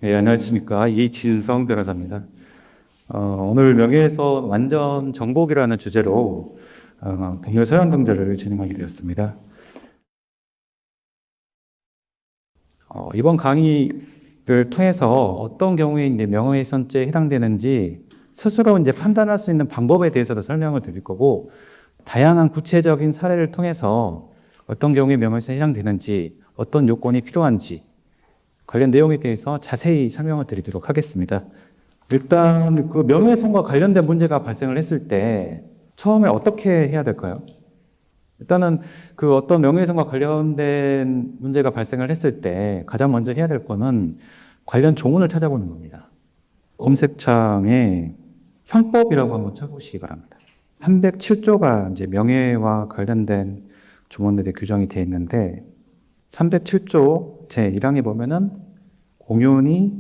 네, 안녕하십니까. 이진성 변호사입니다. 오늘 명예훼손 완전 정복이라는 주제로 동료 서양 경제를 진행하게 되었습니다. 이번 강의를 통해서 어떤 경우에 이제 명예훼손죄에 해당되는지 스스로 이제 판단할 수 있는 방법에 대해서도 설명을 드릴 거고, 다양한 구체적인 사례를 통해서 어떤 경우에 명예훼손에 해당되는지, 어떤 요건이 필요한지 관련 내용에 대해서 자세히 설명을 드리도록 하겠습니다. 일단 그 명예훼손과 관련된 문제가 발생을 했을 때 처음에 어떻게 해야 될까요? 일단은 그 어떤 명예훼손과 관련된 문제가 발생을 했을 때 가장 먼저 해야 될 거는 관련 조문을 찾아보는 겁니다. 검색창에 형법이라고 한번 쳐보시기 바랍니다. 307조가 이제 명예와 관련된 조문들이 규정이 되어 있는데, 307조 제1항에 보면은 공연히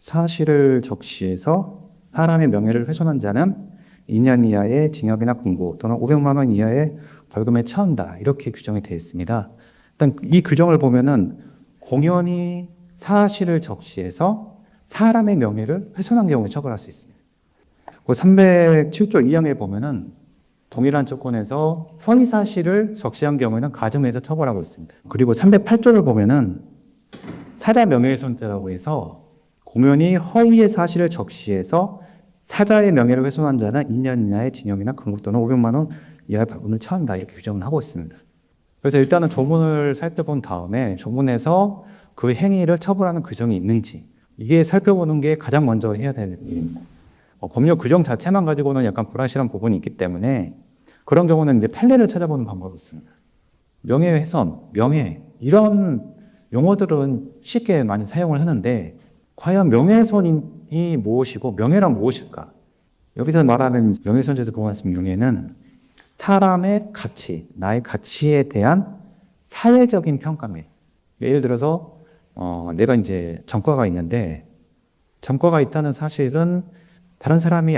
사실을 적시해서 사람의 명예를 훼손한 자는 2년 이하의 징역이나 금고 또는 500만 원 이하의 벌금에 처한다, 이렇게 규정이 되어 있습니다. 일단 이 규정을 보면은 공연히 사실을 적시해서 사람의 명예를 훼손한 경우에 처벌할 수 있습니다. 그 307조 2항에 보면은 동일한 조건에서 허위 사실을 적시한 경우에는 가중해서 처벌하고 있습니다. 그리고 308조를 보면은 사자 명예훼손죄라고 해서 공연히 허위의 사실을 적시해서 사자의 명예를 훼손한 자는 2년 이하의 징역이나 금고 또는 500만 원 이하의 벌금을 처한다, 이렇게 규정을 하고 있습니다. 그래서 일단은 조문을 살펴본 다음에 조문에서 그 행위를 처벌하는 규정이 있는지, 이게 살펴보는 게 가장 먼저 해야 될 일입니다. 법률 규정 자체만 가지고는 약간 불확실한 부분이 있기 때문에 그런 경우는 이제 판례를 찾아보는 방법이 있습니다. 명예훼손, 명예, 이런 용어들은 쉽게 많이 사용을 하는데 과연 명예훼손이 무엇이고 명예란 무엇일까? 여기서 말하는 명예훼손죄에서 보호하는 명예는 사람의 가치, 나의 가치에 대한 사회적인 평가입니다. 예를 들어서 내가 이제 전과가 있는데, 전과가 있다는 사실은 다른 사람이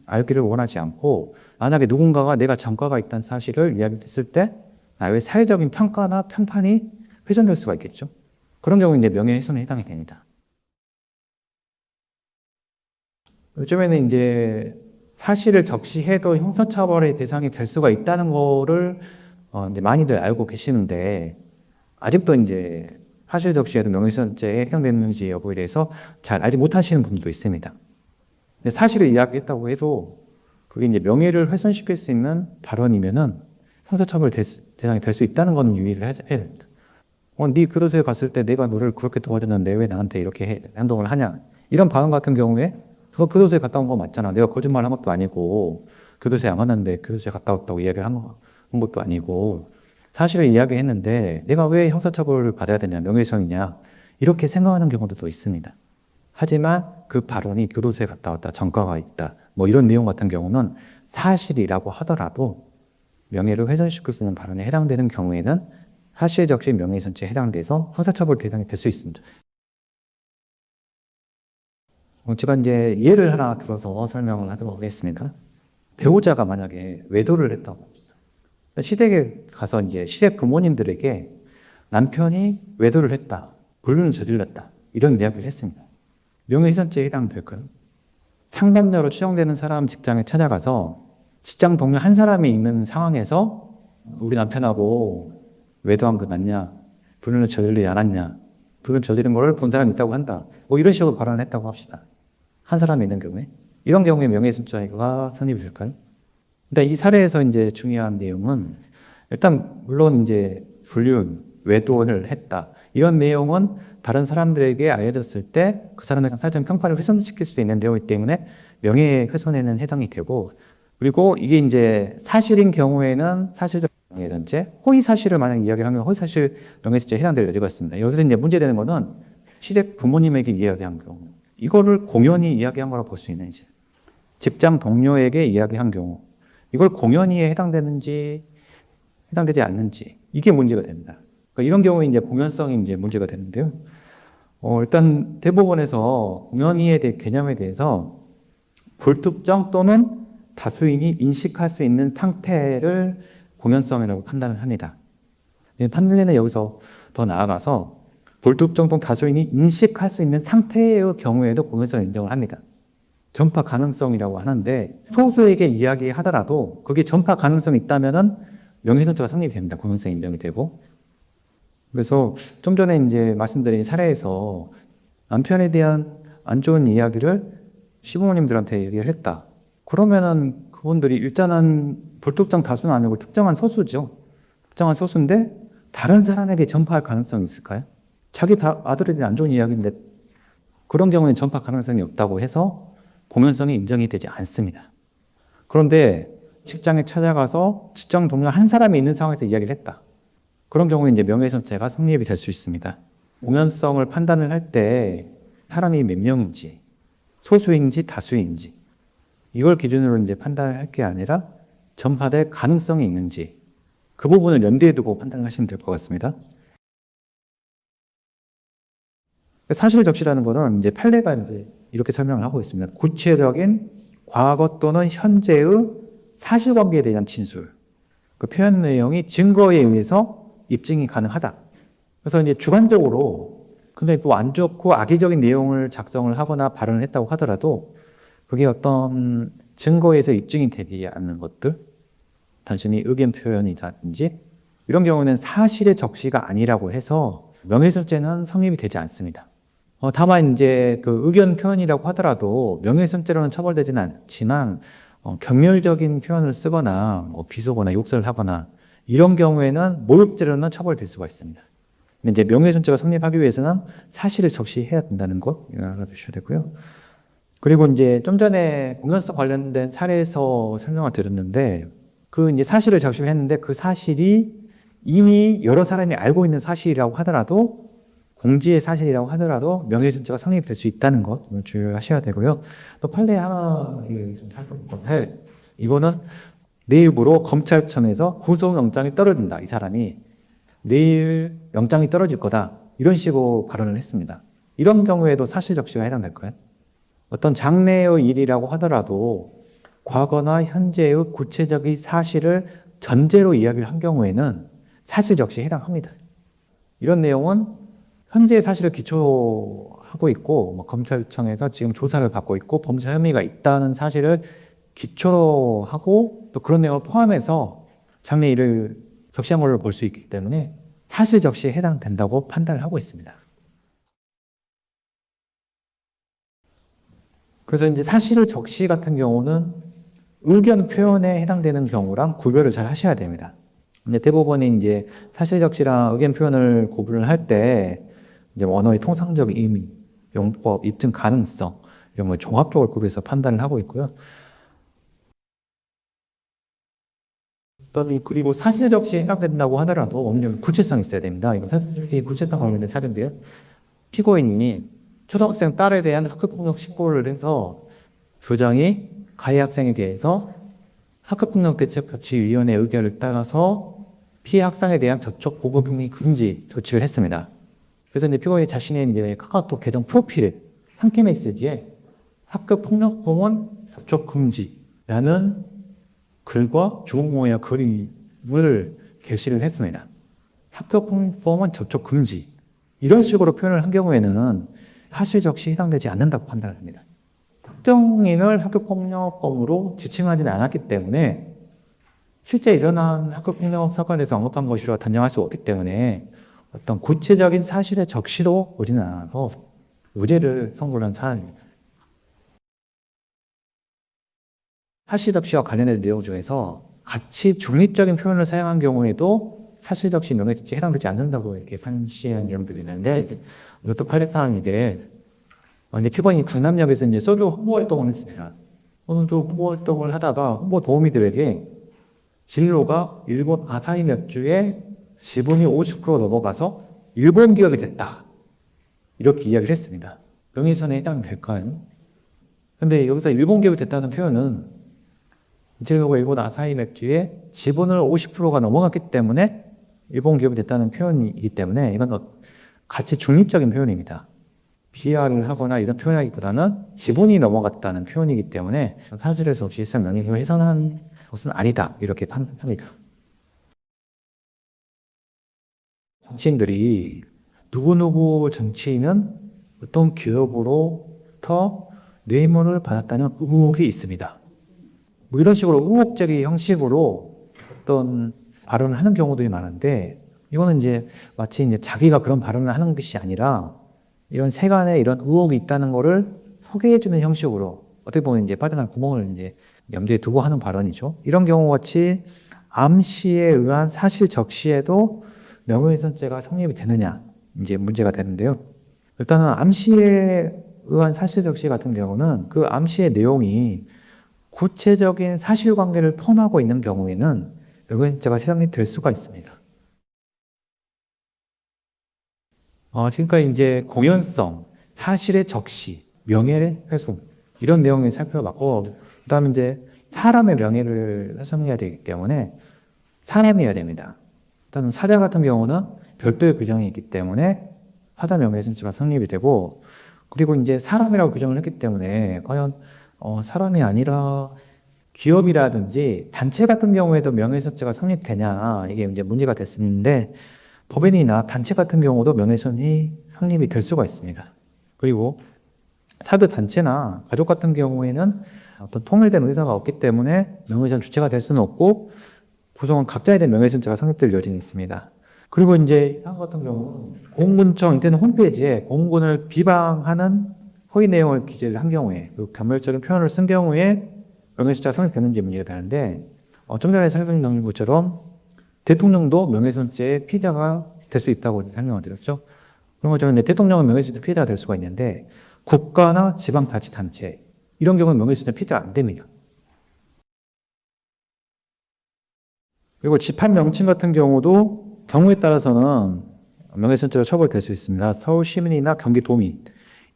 알기를 원하지 않고, 만약에 누군가가 내가 전과가 있다는 사실을 이야기했을 때 나의 사회적인 평가나 편판이 훼손될 수가 있겠죠. 그런 경우는 이제 명예훼손에 해당이 됩니다. 요즘에는 이제 사실을 적시해도 형사처벌의 대상이 될 수가 있다는 거를 이제 많이들 알고 계시는데, 아직도 이제 사실 적시해도 명예훼손죄에 해당되는지 여부에 대해서 잘 알지 못하시는 분들도 있습니다. 근데 사실을 이야기했다고 해도 그게 이제 명예를 훼손시킬 수 있는 발언이면은 형사처벌 대상이 될 수 있다는 건 유의를 해야 됩니다. 네 교도소에 갔을 때 내가 너를 그렇게 도와줬는데 왜 나한테 이렇게 행동을 하냐, 이런 발언 같은 경우에 너 교도소에 갔다 온 거 맞잖아, 내가 거짓말 한 것도 아니고 교도소에 안 갔는데 교도소에 갔다 왔다고 이야기를 한 것도 아니고 사실을 이야기했는데 내가 왜 형사처벌을 받아야 되냐, 명예훼손이냐, 이렇게 생각하는 경우도 있습니다. 하지만 그 발언이 교도소에 갔다 왔다, 전과가 있다, 뭐 이런 내용 같은 경우는 사실이라고 하더라도 명예를 훼손시킬 수 있는 발언에 해당되는 경우에는 사실 적시 명예훼손죄에 해당돼서 형사처벌 대상이 될 수 있습니다. 제가 이제 예를 하나 들어서 설명을 하도록 하겠습니다. 배우자가 만약에 외도를 했다고 합시다. 시댁에 가서 이제 시댁 부모님들에게 남편이 외도를 했다, 불륜을 저질렀다, 이런 이야기를 했습니다. 명예훼손죄에 해당될까요? 상담녀로 추정되는 사람 직장에 찾아가서 직장 동료 한 사람이 있는 상황에서 우리 남편하고 외도한 거 맞냐, 불륜을 저지르지 않았냐, 불륜 저지른 거를 본 사람이 있다고 한다, 뭐 이런 식으로 발언을 했다고 합시다. 한 사람이 있는 경우에, 이런 경우에 명예훼손죄가 성립이 될까요? 근데 이 사례에서 이제 중요한 내용은, 일단 물론 이제 불륜, 외도를 했다, 이런 내용은 다른 사람들에게 알려졌을 때 그 사람의 사회적 평판을 훼손시킬 수 있는 내용이기 때문에 명예훼손에는 해당이 되고, 그리고 이게 이제 사실인 경우에는 사실적 명예훼손죄, 허위 사실을 만약 이야기하면 허위 사실 명예훼손죄에 해당될 여지가 있습니다. 여기서 이제 문제되는 거는 시댁 부모님에게 이야기한 경우, 이거를 공연히 이야기한 거라고 볼 수 있는지, 직장 동료에게 이야기한 경우, 이걸 공연히에 해당되는지 해당되지 않는지, 이게 문제가 됩니다. 그러니까 이런 경우에 이제 공연성이 이제 문제가 되는데요. 일단 대법원에서 공연히에 대해 개념에 대해서 불특정 또는 다수인이 인식할 수 있는 상태를 공연성이라고 판단을 합니다. 판단에는 여기서 더 나아가서 불특정동 다수인이 인식할 수 있는 상태의 경우에도 공연성 인정을 합니다. 전파 가능성이라고 하는데 소수에게 이야기하더라도 그게 전파 가능성이 있다면은 명예훼손죄가 성립이 됩니다. 공연성 인정이 되고. 그래서 좀 전에 이제 말씀드린 사례에서 남편에 대한 안 좋은 이야기를 시부모님들한테 얘기를 했다. 그러면은 그분들이 일단은 불특정 다수는 아니고 특정한 소수죠. 특정한 소수인데 다른 사람에게 전파할 가능성이 있을까요? 자기 아들에 대한 안 좋은 이야기인데 그런 경우는 전파 가능성이 없다고 해서 공연성이 인정이 되지 않습니다. 그런데 직장에 찾아가서 직장 동료 한 사람이 있는 상황에서 이야기를 했다. 그런 경우에 이제 명예훼손죄가 성립이 될 수 있습니다. 공연성을 판단을 할 때 사람이 몇 명인지, 소수인지 다수인지 이걸 기준으로 이제 판단할 게 아니라 전파될 가능성이 있는지 그 부분을 염두에 두고 판단을 하시면 될 것 같습니다. 사실 적시라는 것은 이제 판례가 이제 이렇게 설명을 하고 있습니다. 구체적인 과거 또는 현재의 사실관계에 대한 진술. 그 표현 내용이 증거에 의해서 입증이 가능하다. 그래서 이제 주관적으로 근데 또 안 좋고 악의적인 내용을 작성을 하거나 발언을 했다고 하더라도 그게 어떤 증거에서 입증이 되지 않는 것들, 단순히 의견 표현이라든지 이런 경우는 사실의 적시가 아니라고 해서 명예훼손죄는 성립이 되지 않습니다. 다만 이제 그 의견 표현이라고 하더라도 명예훼손죄로는 처벌되지는 않지만 경멸적인 표현을 쓰거나 비속어나 욕설을 하거나 이런 경우에는 모욕죄로는 처벌될 수가 있습니다. 근데 이제 명예훼손죄가 성립하기 위해서는 사실을 적시해야 된다는 거 알아두셔야 되고요. 그리고 이제 좀 전에 공연성 관련된 사례에서 설명을 드렸는데 그 이제 사실을 적시했는데 그 사실이 이미 여러 사람이 알고 있는 사실이라고 하더라도 공지의 사실이라고 하더라도 명예훼손죄가 성립될 수 있다는 것 주의하셔야 되고요. 또 판례 하나 좀 살펴볼 건데 이거는 내일부로 검찰청에서 구속영장이 떨어진다. 이 사람이 내일 영장이 떨어질 거다. 이런 식으로 발언을 했습니다. 이런 경우에도 사실 적시가 해당될까요? 어떤 장래의 일이라고 하더라도 과거나 현재의 구체적인 사실을 전제로 이야기를 한 경우에는 사실 적시에 해당합니다. 이런 내용은 현재의 사실을 기초하고 있고 검찰청에서 지금 조사를 받고 있고 범죄 혐의가 있다는 사실을 기초로 하고 또 그런 내용을 포함해서 장래 일을 적시한 걸로 볼 수 있기 때문에 사실 적시에 해당된다고 판단을 하고 있습니다. 그래서 이제 사실 적시 같은 경우는 의견 표현에 해당되는 경우랑 구별을 잘 하셔야 됩니다. 이제 대법원이 이제 사실 적시랑 의견 표현을 구분을 할 때 이제 언어의 통상적 의미, 용법, 입증 가능성 이런 걸 종합적으로 구별해서 판단을 하고 있고요. 그리고 사실 적시에 해당된다고 하더라도 없는 구체성이 있어야 됩니다. 이거 사실 구체성 관련된 사례인데요. 피고인이 초등학생 딸에 대한 학교폭력 신고를 해서 교장이 가해 학생에 대해서 학교폭력대책조치위원회 의견을 따라서 피해 학생에 대한 접촉 보고 격리 금지 조치를 했습니다. 그래서 이제 피고인이 자신의 이제 카카오톡 계정 프로필에 상태 메시지에 학교폭력범은 접촉 금지라는 글과 주먹모야 그림을 게시를 했습니다. 학교폭력범은 접촉 금지 이런 식으로 표현을 한 경우에는 사실 적시 해당되지 않는다고 판단합니다. 특정인을 학교폭력범으로 지칭하지는 않았기 때문에 실제 일어난 학교폭력 사건에서 언급한 것이라 단정할 수 없기 때문에 어떤 구체적인 사실의 적시로 오지는 않아서 무죄를 선고를 한 사안입니다. 사실 적시와 관련된 내용 중에서 같이 중립적인 표현을 사용한 경우에도 사실 적시 명예훼손죄에 해당되지 않는다고 이렇게 판시한 내용들이 있는데 이것도 판례사항인데 피고인이 강남역에서 이제 소주 홍보 활동을 했습니다. 소주 홍보 활동을 하다가 홍보 도우미들에게 진로가 일본 아사히 맥주에 지분이 50% 넘어가서 일본 기업이 됐다. 이렇게 이야기를 했습니다. 명예훼손에 해당될까요? 근데 여기서 일본 기업이 됐다는 표현은 이제가 일본 아사히 맥주에 지분을 50%가 넘어갔기 때문에 일본 기업이 됐다는 표현이기 때문에 이건 같이 중립적인 표현입니다. 비하를 하거나 이런 표현하기보다는 지분이 넘어갔다는 표현이기 때문에 사실에서 없이 명예훼손을 훼손한 것은 아니다. 이렇게 판단합니다. 정치인들이 누구누구 정치인은 어떤 기업으로부터 뇌물을 받았다는 의혹이 있습니다. 뭐 이런 식으로 의혹적인 형식으로 어떤 발언을 하는 경우들이 많은데, 이거는 이제 마치 이제 자기가 그런 발언을 하는 것이 아니라 이런 세간에 이런 의혹이 있다는 거를 소개해주는 형식으로, 어떻게 보면 이제 빠져나갈 구멍을 이제 염두에 두고 하는 발언이죠. 이런 경우 같이 암시에 의한 사실 적시에도 명예훼손죄가 성립이 되느냐, 이제 문제가 되는데요. 일단은 암시에 의한 사실 적시 같은 경우는 그 암시의 내용이 구체적인 사실관계를 포함하고 있는 경우에는 명예훼손죄가 성립될 수가 있습니다. 지금까지 이제 공연성, 사실의 적시, 명예훼손 이런 내용을 살펴봤고, 그다음에 이제 사람의 명예를 훼손해야 되기 때문에 사람이어야 됩니다. 일단 사자 같은 경우는 별도의 규정이 있기 때문에 사자 명예훼손죄가 성립이 되고, 그리고 이제 사람이라고 규정을 했기 때문에 과연 사람이 아니라 기업이라든지 단체 같은 경우에도 명예훼손죄가 성립되냐, 이게 이제 문제가 됐었는데, 법인이나 단체 같은 경우도 명예훼손이 성립이 될 수가 있습니다. 그리고 사회 단체나 가족 같은 경우에는 어떤 통일된 의사가 없기 때문에 명예훼손 주체가 될 수는 없고, 구성원 각자에 대한 명예훼손죄가 성립될 여지는 있습니다. 그리고 이제 사람 같은 경우는 공군청 인터넷 홈페이지에 공군을 비방하는 허위 내용을 기재를 한 경우에, 그 겸멸적인 표현을 쓴 경우에 명예훼손죄가 성립되는지 문제가 되는데, 좀 전에 설명드린 것처럼 대통령도 명예훼손죄의 피해자가 될 수 있다고 설명을 드렸죠. 그런 것처럼 대통령은 명예훼손죄 피해자가 될 수가 있는데, 국가나 지방자치단체 이런 경우는 명예훼손죄 피해자가 안 됩니다. 그리고 집합 명칭 같은 경우도 경우에 따라서는 명예훼손죄로 처벌될 수 있습니다. 서울시민이나 경기도민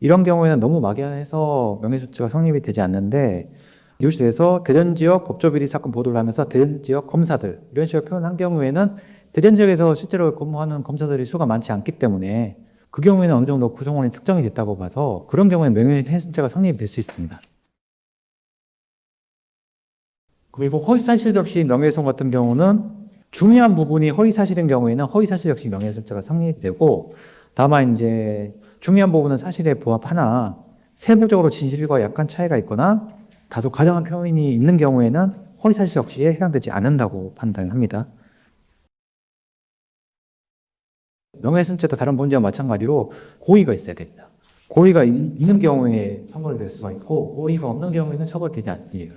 이런 경우에는 너무 막연해서 명예훼손죄가 성립이 되지 않는데, 뉴스에서 대전지역 법조비리 사건 보도를 하면서 대전지역 검사들 이런 식으로 표현한 경우에는 대전지역에서 실제로 근무하는 검사들이 수가 많지 않기 때문에 그 경우에는 어느 정도 구성원이 특정이 됐다고 봐서 그런 경우에는 명예훼손죄가 성립이 될 수 있습니다. 그리고 허위사실 없이 명예훼손 같은 경우는 중요한 부분이 허위사실인 경우에는 허위사실 없이 명예훼손죄가 성립되고, 다만 이제 중요한 부분은 사실에 부합하나 세부적으로 진실과 약간 차이가 있거나 다소 과장한 표현이 있는 경우에는 허위사실 적시에 해당되지 않는다고 판단합니다. 명예훼손죄도 다른 문제와 마찬가지로 고의가 있어야 됩니다. 고의가 있는 경우에 처벌될 수가 있고, 고의가 없는 경우에는 처벌되지 않습니다.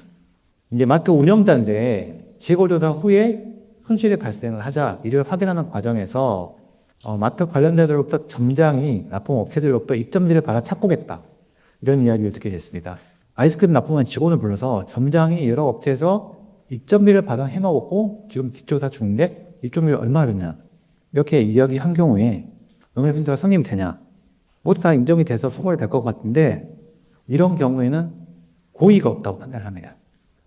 이제 마트 운영자인데 재고조사 후에 손실이 발생을 하자 이를 확인하는 과정에서 마트 관련자들로부터 점장이 납품업체들로부터 입점비를 받아 착복했다, 이런 이야기를 듣게 됐습니다. 아이스크림 납품한 직원을 불러서 점장이 여러 업체에서 입점비를 받아 해먹었고 지금 뒷조사 중인데 입점비 얼마 줬냐, 이렇게 이야기한 경우에 명예훼손죄가 성립이 되냐, 모두 다 인정이 돼서 처벌이 될 것 같은데, 이런 경우에는 고의가 없다고 판단합니다.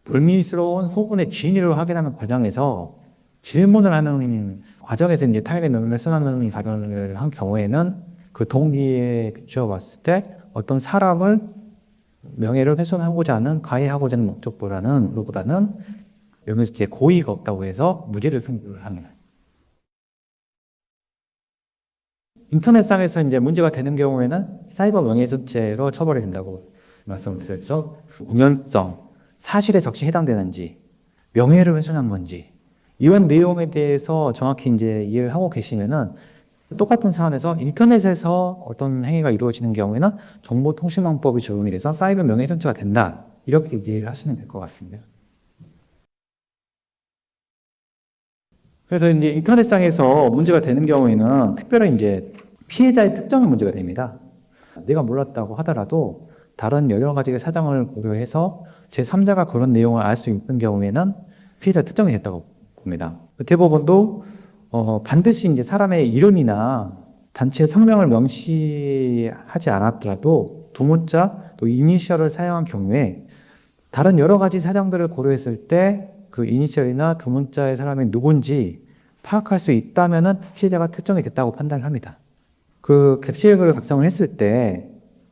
불미스러운 소문의 진위를 확인하는 과정에서 질문을 하는 과정에서 이제 타인의 명예를 훼손하는 발언을 한 경우에는 그 동기에 비추어 봤을 때 어떤 사람을 명예를 훼손하고자 하는, 가해하고자 하는 목적보다는 명예훼손죄에 고의가 없다고 해서 무죄를 선고를 합니다. 인터넷상에서 이제 문제가 되는 경우에는 사이버 명예훼손죄로 처벌이 된다고 말씀드렸죠. 공연성, 사실에 적시 해당되는지, 명예를 훼손한 건지, 이런 내용에 대해서 정확히 이제 이해를 하고 계시면은 똑같은 사안에서 인터넷에서 어떤 행위가 이루어지는 경우에는 정보통신망법이 적용이 돼서 사이버 명예훼손죄가 된다, 이렇게 이해를 하시면 될 것 같습니다. 그래서 이제 인터넷상에서 문제가 되는 경우에는 특별히 이제 피해자의 특정이 문제가 됩니다. 내가 몰랐다고 하더라도 다른 여러 가지 사정을 고려해서 제3자가 그런 내용을 알 수 있는 경우에는 피해자 특정이 됐다고 봅니다. 대법원도 반드시 이제 사람의 이름이나 단체 성명을 명시하지 않았더라도 두문자 또 이니셜을 사용한 경우에 다른 여러 가지 사정들을 고려했을 때 그 이니셜이나 두문자의 사람이 누군지 파악할 수 있다면은 피해자가 특정이 됐다고 판단을 합니다. 그 게시글을 작성을 했을 때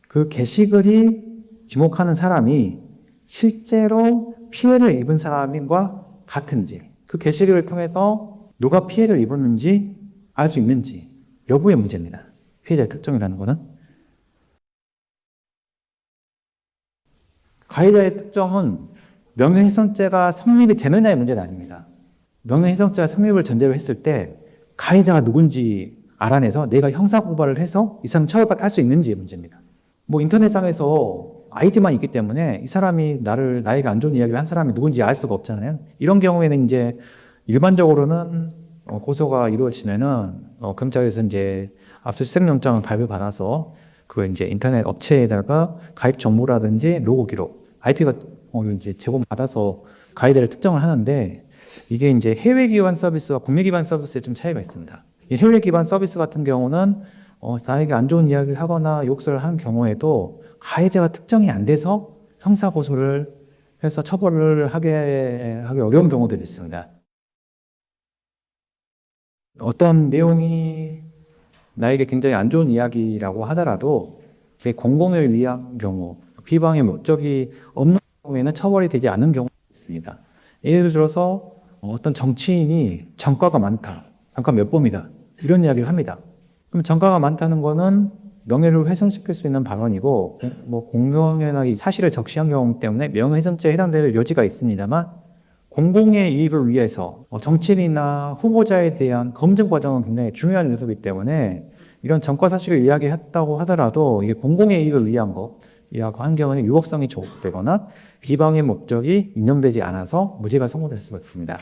그 게시글이 지목하는 사람이 실제로 피해를 입은 사람과 같은지, 그 게시글을 통해서 누가 피해를 입었는지 알 수 있는지 여부의 문제입니다. 피해자의 특정이라는 거는. 가해자의 특정은 명예훼손죄가 성립이 되느냐의 문제는 아닙니다. 명예훼손죄가 성립을 전제로 했을 때 가해자가 누군지 알아내서 내가 형사고발을 해서 이 사람 처벌받게 할 수 있는지의 문제입니다. 뭐 인터넷상에서 아이디만 있기 때문에 이 사람이 나에게 안 좋은 이야기를 한 사람이 누군지 알 수가 없잖아요. 이런 경우에는 이제 일반적으로는 고소가 이루어지면은 경찰에서 이제 압수수색영장을 발부받아서 그 이제 인터넷 업체에다가 가입 정보라든지 로고 기록, IP가 이제 제공받아서 가해자를 특정을 하는데 이게 이제 해외 기반 서비스와 국내 기반 서비스에 좀 차이가 있습니다. 이 해외 기반 서비스 같은 경우는 나에게 안 좋은 이야기를 하거나 욕설을 한 경우에도 가해자가 특정이 안 돼서 형사 고소를 해서 처벌을 하기 어려운 경우들이 있습니다. 어떤 내용이 나에게 굉장히 안 좋은 이야기라고 하더라도 그게 공공을 위한 경우, 비방의 목적이 없는 경우에는 처벌이 되지 않는 경우가 있습니다. 예를 들어서 어떤 정치인이 전과가 많다, 전과 몇 범이다 이런 이야기를 합니다. 그럼 전과가 많다는 거는 명예를 훼손시킬 수 있는 발언이고 뭐 공명연하게 사실을 적시한 경우 때문에 명예훼손죄에 해당될 여지가 있습니다만 공공의 이익을 위해서 정치인이나 후보자에 대한 검증 과정은 굉장히 중요한 요소이기 때문에 이런 전과 사실을 이야기했다고 하더라도 이게 공공의 이익을 위한 것이라고 하는 경우는 유법성이 조각되거나 비방의 목적이 인정되지 않아서 무죄가 선고될 수가 있습니다.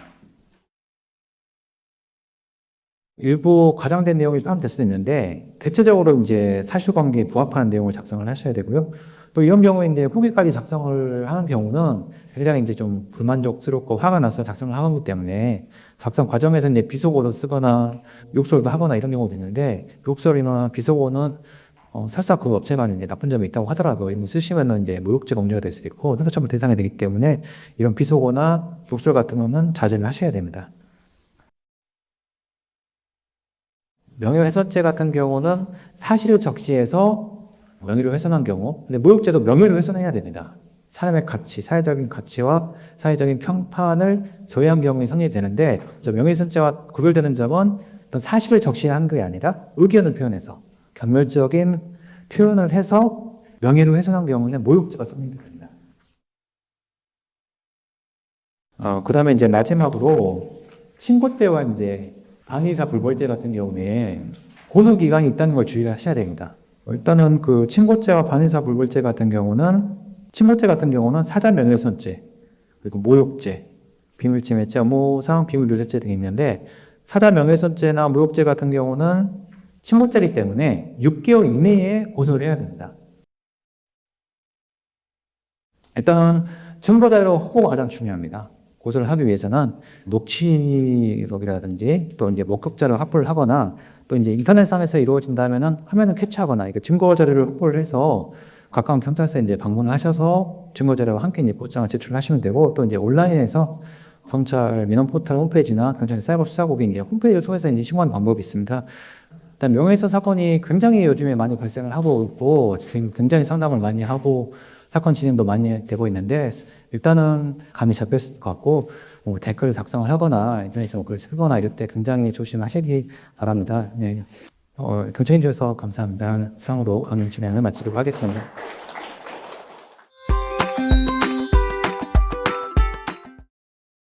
일부 과장된 내용이 포함될 수도 있는데 대체적으로 이제 사실관계에 부합하는 내용을 작성을 하셔야 되고요. 또 이런 경우에 이제 후기까지 작성을 하는 경우는 굉장히 이제 좀 불만족스럽고 화가 나서 작성을 하기 때문에 작성 과정에서 이제 비속어도 쓰거나 욕설도 하거나 이런 경우도 있는데 욕설이나 비속어는 설사 그 업체가 이제 나쁜 점이 있다고 하더라도 이런 거 쓰시면은 이제 모욕죄가 문제가 될 수도 있고 형사처벌 대상이 되기 때문에 이런 비속어나 욕설 같은 거는 자제를 하셔야 됩니다. 명예훼손죄 같은 경우는 사실을 적시해서 명예를 훼손한 경우, 근데 모욕죄도 명예를 훼손해야 됩니다. 사람의 가치, 사회적인 가치와 사회적인 평판을 저해한 경우에 성립되는데 명예훼손죄와 구별되는 점은 어떤 사실을 적시한 게 아니라 의견을 표현해서 경멸적인 표현을 해서 명예를 훼손한 경우는 모욕죄가 성립됩니다. 그 다음에 이제 마지막으로 친고죄와 이제 반의사 불벌죄 같은 경우에 고소 기간이 있다는 걸 주의를 하셔야 됩니다. 일단은 그 친고죄와 반의사 불벌죄 같은 경우는 친고죄 같은 경우는 사자 명예훼손죄 그리고 모욕죄, 비밀침해죄, 업무상 비밀누설죄 등이 있는데 사자 명예훼손죄나 모욕죄 같은 경우는 친고죄이기 때문에 6개월 이내에 고소를 해야 됩니다. 일단 증거자료 확보가 가장 중요합니다. 고소를 하기 위해서는 녹취록이라든지 또 이제 목격자를 확보를 하거나 또 이제 인터넷상에서 이루어진다면은 화면을 캡처하거나 이거 증거 자료를 확보를 해서 가까운 경찰서에 이제 방문을 하셔서 증거 자료와 함께 이제 보장을 제출하시면 되고 또 이제 온라인에서 경찰 민원 포털 홈페이지나 경찰 사이버 수사국이 이제 홈페이지를 통해서 이제 신고하는 방법이 있습니다. 일단 명예훼손 사건이 굉장히 요즘에 많이 발생을 하고 있고 굉장히 상담을 많이 하고 사건 진행도 많이 되고 있는데 일단은 감이 잡혔을 것 같고 뭐 댓글을 작성을 하거나 인터넷에서 글을 쓰거나 이럴 때 굉장히 조심하시기 바랍니다. 네. 경청해 주셔서 감사합니다. 이상으로 강연 진행을 마치도록 하겠습니다.